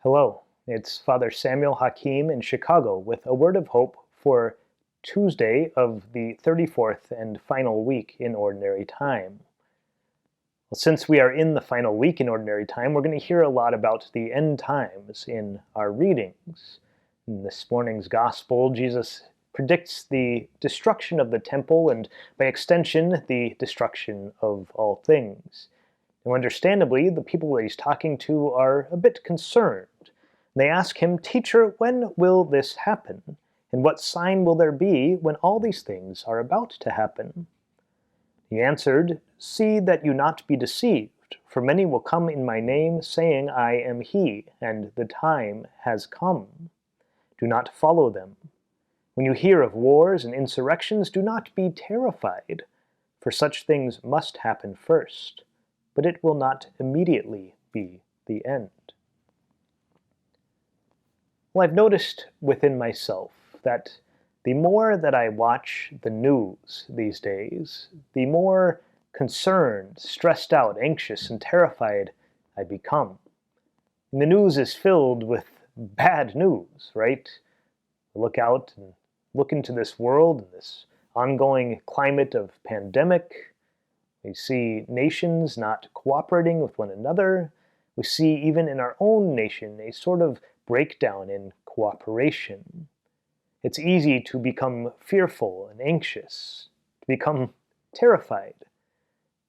Hello, it's Father Samuel Hakim in Chicago with a word of hope for Tuesday of the 34th and final week in Ordinary Time. Well, since we are in the final week in Ordinary Time, we're going to hear a lot about the end times in our readings. In this morning's Gospel, Jesus predicts the destruction of the temple and, by extension, the destruction of all things. Now, understandably, the people that he's talking to are a bit concerned. They ask him, "Teacher, when will this happen? And what sign will there be when all these things are about to happen?" He answered, "See that you not be deceived, for many will come in my name, saying, 'I am he,' and the time has come. Do not follow them. When you hear of wars and insurrections, do not be terrified, for such things must happen first, but it will not immediately be the end." Well, I've noticed within myself that the more that I watch the news these days, the more concerned, stressed out, anxious, and terrified I become. And the news is filled with bad news, right? Look out and look into this world and this ongoing climate of pandemic. We see nations not cooperating with one another. We see even in our own nation a sort of breakdown in cooperation. It's easy to become fearful and anxious, to become terrified.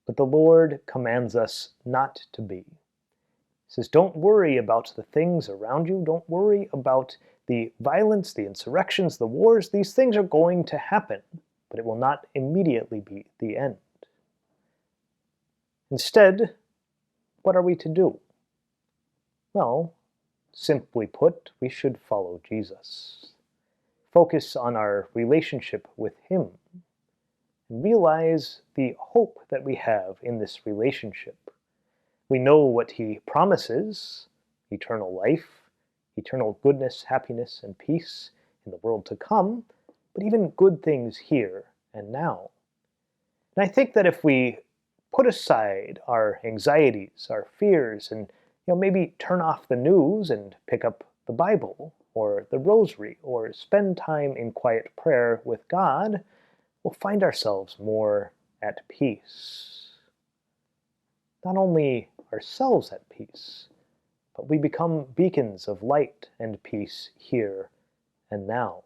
But the Lord commands us not to be. He says, don't worry about the things around you. Don't worry about the violence, the insurrections, the wars. These things are going to happen, but it will not immediately be the end. Instead, what are we to do? Well, simply put, we should follow Jesus. Focus on our relationship with Him, and realize the hope that we have in this relationship. We know what He promises: eternal life, eternal goodness, happiness, and peace in the world to come, but even good things here and now. And I think that if we put aside our anxieties, our fears, and maybe turn off the news and pick up the Bible or the Rosary or spend time in quiet prayer with God, we'll find ourselves more at peace. Not only ourselves at peace, but we become beacons of light and peace here and now.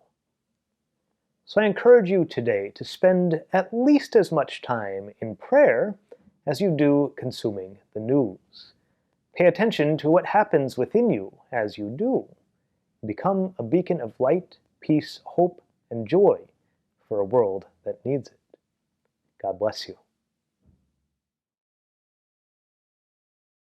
So I encourage you today to spend at least as much time in prayer as you do consuming the news. Pay attention to what happens within you as you do. Become a beacon of light, peace, hope, and joy for a world that needs it. God bless you.